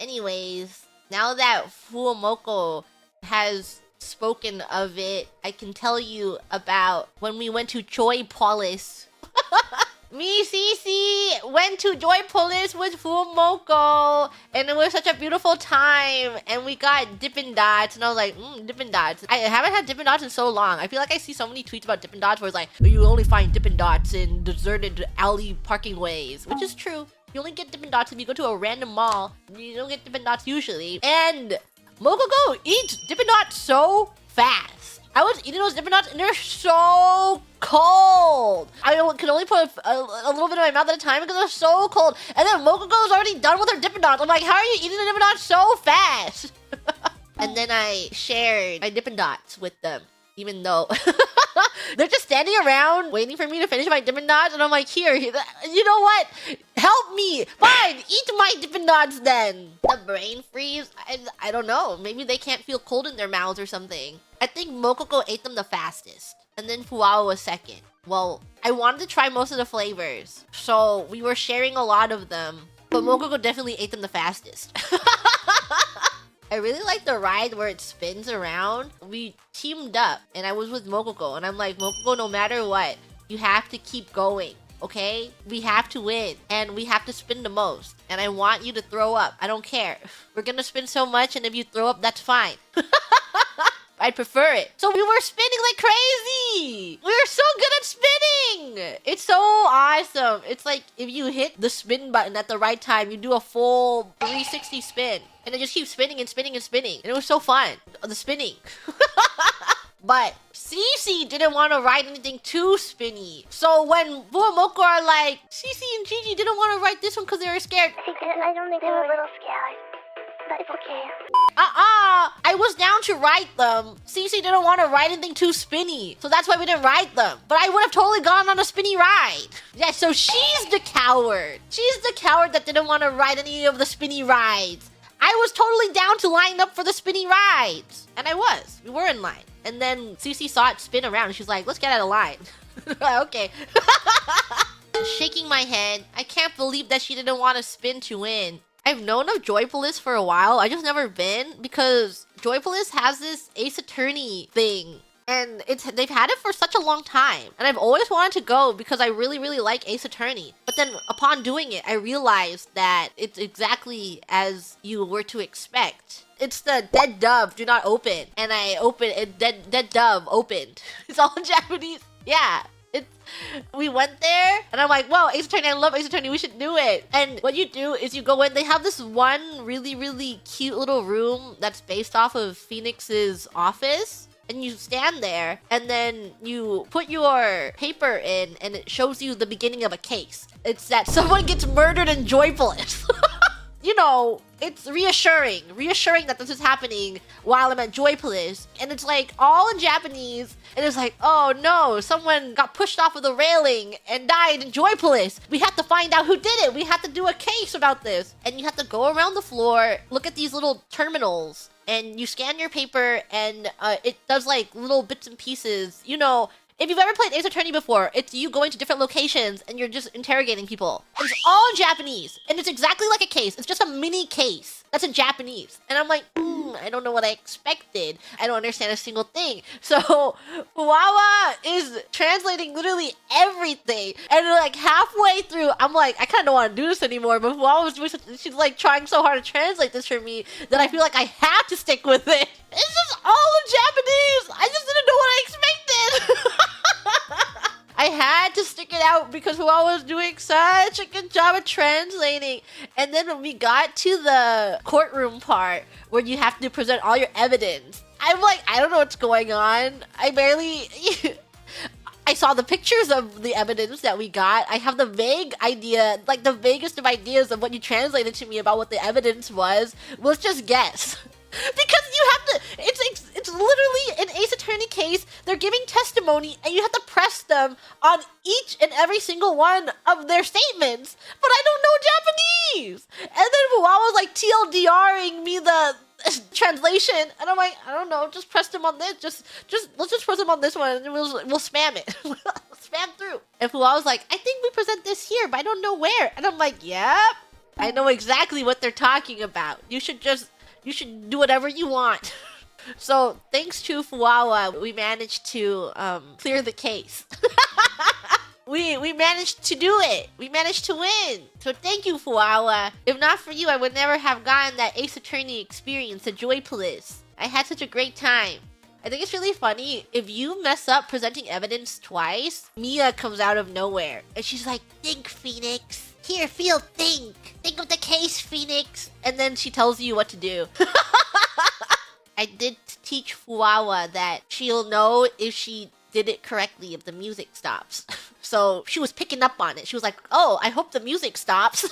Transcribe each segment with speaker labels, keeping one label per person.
Speaker 1: Anyways, now that FUWAMOCO has spoken of it, I can tell you about when we went to Joypolis. Me, Cici, went to Joypolis with FUWAMOCO, and it was such a beautiful time. And we got Dippin' Dots, and I was like, Dippin' Dots. I haven't had Dippin' Dots in so long. I feel like I see so many tweets about Dippin' Dots where it's like, you only find Dippin' Dots in deserted alley parking ways, which is true. You only get Dippin' Dots if you go to a random mall. You don't get Dippin' Dots usually. And Mococo eats Dippin' Dots so fast. I was eating those Dippin' Dots and they're so cold. I could only put a little bit in my mouth at a time because they're so cold. And then Mococo was already done with her Dippin' Dots. I'm like, how are you eating the Dippin' Dots so fast? And then I shared my Dippin' Dots with them, even though they're just standing around waiting for me to finish my Dippin' Dots. And I'm like, here, you know what? Help me. Fine, eat my Dippin' Dots then. The brain freeze? I don't know. Maybe they can't feel cold in their mouths or something. I think Mococo ate them the fastest. And then Fuwawa was second. Well, I wanted to try most of the flavors. So we were sharing a lot of them. But Mococo definitely ate them the fastest. I really like the ride where it spins around. We teamed up and I was with Mococo. And I'm like, Mococo, no matter what, you have to keep going. Okay? We have to win. And we have to spin the most. And I want you to throw up. I don't care. We're gonna spin so much and if you throw up, that's fine. I prefer it. So we were spinning like crazy. We were so good at spinning. It's so awesome. It's like if you hit the spin button at the right time, you do a full 360 spin. And it just keeps spinning and spinning and spinning. And it was so fun. The spinning. But Cici didn't want to ride anything too spinny. So when FUWAMOCO are like, Cici and Gigi didn't want to ride this one because they were scared.
Speaker 2: I don't think they were a little scared. But it's okay.
Speaker 1: I was down to ride them. Cici didn't want to ride anything too spinny. So that's why we didn't ride them. But I would have totally gone on a spinny ride. Yeah, so she's the coward. She's the coward that didn't want to ride any of the spinny rides. I was totally down to line up for the spinny rides. And I was. We were in line. And then Cici saw it spin around. She's like, let's get out of line. Okay. Shaking my head. I can't believe that she didn't want to spin to win. I've known of Joypolis for a while. I just never been because Joypolis has this Ace Attorney thing. And they've had it for such a long time. And I've always wanted to go because I really, really like Ace Attorney. But then upon doing it, I realized that it's exactly as you were to expect. It's the dead dove, do not open. And I opened it, dead dove opened. It's all in Japanese. Yeah. We went there and I'm like, whoa, Ace Attorney, I love Ace Attorney, we should do it. And what you do is you go in, they have this one really, really cute little room that's based off of Phoenix's office. And you stand there and then you put your paper in and it shows you the beginning of a case. It's that someone gets murdered in Joypolis. You know, it's reassuring that this is happening while I'm at Joypolis. And it's like all in Japanese. And it's like, oh no, someone got pushed off of the railing and died in Joypolis. We have to find out who did it. We have to do a case about this. And you have to go around the floor, look at these little terminals. And you scan your paper and it does like little bits and pieces. You know, if you've ever played Ace Attorney before, it's you going to different locations and you're just interrogating people. And it's all in Japanese. And it's exactly like a case. It's just a mini case. That's in Japanese. And I'm like, I don't know what I expected. I don't understand a single thing. So Fuwawa is translating literally everything. And like halfway through, I'm like, I kind of don't want to do this anymore. But Fuwawa was doing she's like trying so hard to translate this for me that I feel like I have to stick with it. It's just all in Japanese. I just didn't know what I expected. I had to stick it out because Fuwawa was doing such a good job of translating. And then when we got to the courtroom part where you have to present all your evidence, I'm like, I don't know what's going on. I saw the pictures of the evidence that we got. I have the vague idea, like the vaguest of ideas of what you translated to me about what the evidence was. Let's just guess. Because you have to, it's literally an Ace Attorney case. They're giving testimony and you have to press them on each and every single one of their statements. But I don't know Japanese. And then Fuwawa was like TLDRing me the translation. And I'm like, I don't know, just press them on this. Let's just press them on this one and we'll spam it. Spam through. And Fuwawa was like, I think we present this here, but I don't know where. And I'm like, yep. I know exactly what they're talking about. You should do whatever you want. So thanks to FUWAMOCO, we managed to clear the case. We managed to do it. We managed to win. So thank you, FUWAMOCO. If not for you, I would never have gotten that Ace Attorney experience at Joypolis. I had such a great time. I think it's really funny. If you mess up presenting evidence twice, Mia comes out of nowhere. And she's like, think, Phoenix. Here, think. Think of the case, Phoenix. And then she tells you what to do. I did teach FUWAMOCO that she'll know if she did it correctly if the music stops. So she was picking up on it. She was like, oh, I hope the music stops.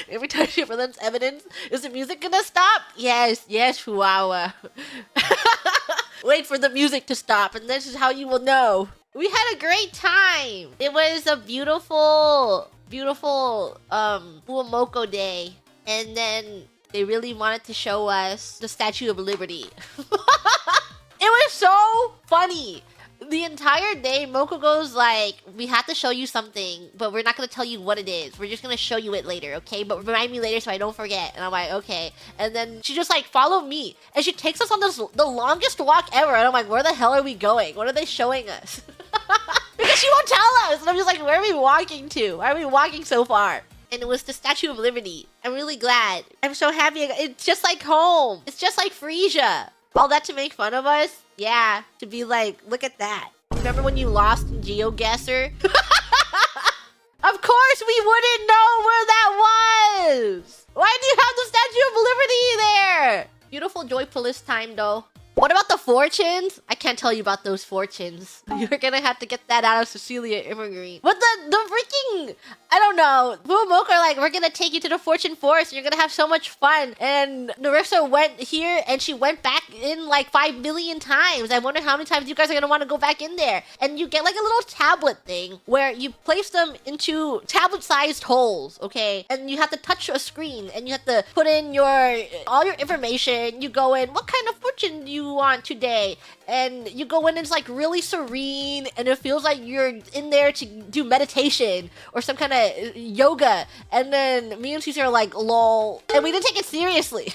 Speaker 1: Every time she presents evidence, is the music gonna stop? Yes, FUWAMOCO. Wait for the music to stop, and this is how you will know. We had a great time. It was a beautiful FUWAMOCO day. And then they really wanted to show us the Statue of Liberty. It was so funny. The entire day, Moko goes like, we have to show you something, but we're not going to tell you what it is. We're just going to show you it later, okay? But remind me later so I don't forget. And I'm like, okay. And then she just like, follow me. And she takes us on the longest walk ever. And I'm like, where the hell are we going? What are they showing us? Because she won't tell us. And I'm just like, where are we walking to? Why are we walking so far? And it was the Statue of Liberty. I'm really glad. I'm so happy. It's just like home. It's just like Frisia. All that to make fun of us? Yeah, to be like, look at that. Remember when you lost in GeoGuessr? Of course we wouldn't know where that was! Why do you have the Statue of Liberty there? Beautiful Joypolis time though. What about the fortunes? I can't tell you about those fortunes. You're gonna have to get that out of Cecilia Immergreen. But the freaking... I don't know. FUWAMOCO are like, we're gonna take you to the Fortune Forest. You're gonna have so much fun. And Narissa went here and she went back in like 5 million times. I wonder how many times you guys are gonna want to go back in there. And you get like a little tablet thing where you place them into tablet-sized holes, okay? And you have to touch a screen and you have to put in all your information. You go in, what kind of fortune do you want today? And you go in and it's like really serene and it feels like you're in there to do meditation or some kind of yoga. And then me and Cece are like, lol. And we didn't take it seriously.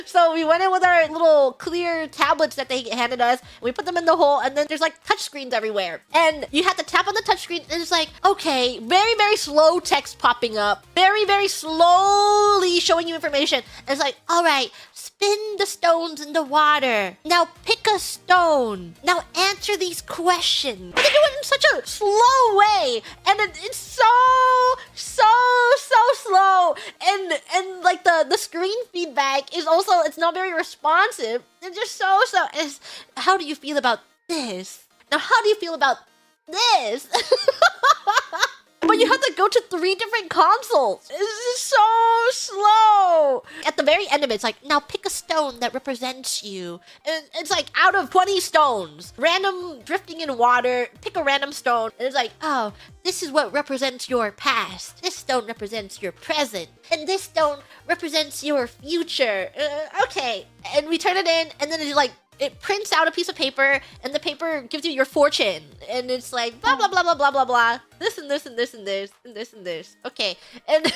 Speaker 1: So we went in with our little clear tablets that they handed us. And we put them in the hole and then there's like touch screens everywhere. And you have to tap on the touch screen and it's like, okay, very, very slow text popping up. Very, very slowly showing you information. And it's like, all right, spin the stones in the water. Now pick a stone. Now answer these questions. And they do it in such a slow way. And it's so slow. And like the screen feedback is also, it's not very responsive. It's just so. How do you feel about this? Now, how do you feel about this? But you have to go to 3 different consoles. It's just so slow. At the very end of it, it's like, now pick a stone that represents you. And it's like, out of 20 stones, random drifting in water, pick a random stone. And it's like, oh, this is what represents your past. This stone represents your present. And this stone represents your future. Okay. And we turn it in, and then it's like, it prints out a piece of paper, and the paper gives you your fortune. And it's like, blah, blah, blah, blah, blah, blah, blah. This and this and this and this and this and this. Okay. And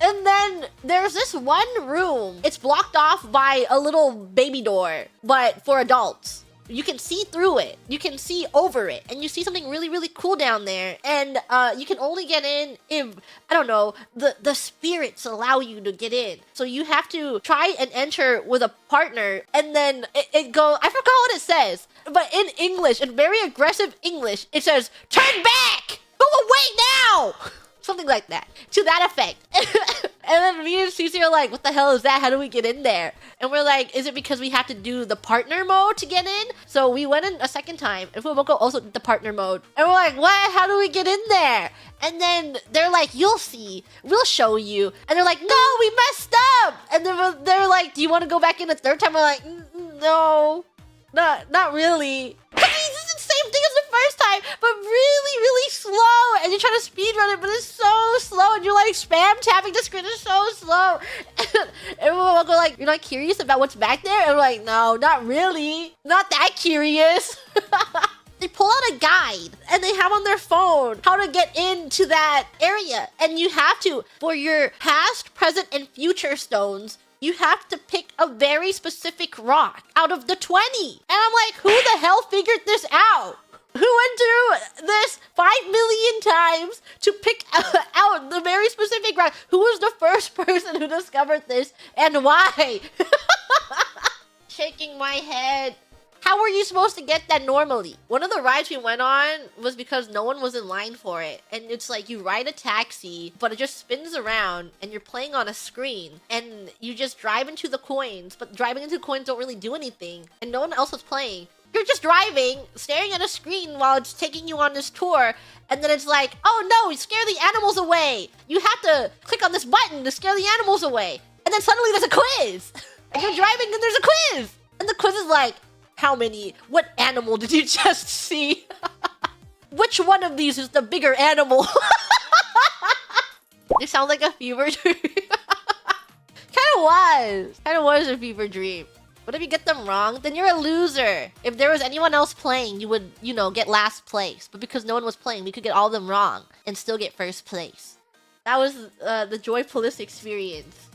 Speaker 1: and then there's this one room. It's blocked off by a little baby door, but for adults. You can see through it. You can see over it. And you see something really, really cool down there. And you can only get in if, I don't know, the spirits allow you to get in. So you have to try and enter with a partner. And then it goes, I forgot what it says. But in English, in very aggressive English, it says, turn back! Go away now! Something like that. To that effect. And then me and Cece are like, what the hell is that? How do we get in there? And we're like, is it because we have to do the partner mode to get in? So we went in a second time, and FUWAMOCO also did the partner mode. And we're like, what? How do we get in there? And then they're like, you'll see. We'll show you. And they're like, no, we messed up. And then they're like, do you want to go back in a third time? We're like, no, not really. This is the same thing as the first time, but really, really slow. And you're trying to speedrun it, but it's so slow. And you're like spam tapping the screen. It's so slow. And everyone will go like, you're not curious about what's back there? And we're like, no, not really. Not that curious. they pull out a guide and they have on their phone how to get into that area. And you have to, for your past, present, and future stones, you have to pick a very specific rock out of the 20. And I'm like, who the hell figured this out? Who went through this 5 million times to pick out the very specific rock? Who was the first person who discovered this and why? Shaking my head. How were you supposed to get that normally? One of the rides we went on was because no one was in line for it. And it's like you ride a taxi, but it just spins around and you're playing on a screen. And you just drive into the coins, but driving into coins don't really do anything. And no one else was playing. You're just driving, staring at a screen while it's taking you on this tour. And then it's like, oh no, scare the animals away. You have to click on this button to scare the animals away. And then suddenly there's a quiz. And you're driving and there's a quiz. And the quiz is like, what animal did you just see? Which one of these is the bigger animal? It sounds like a fever dream. Kind of was a fever dream. What if you get them wrong? Then you're a loser. If there was anyone else playing, you would, get last place. But because no one was playing, we could get all of them wrong and still get first place. That was the Joypolis experience.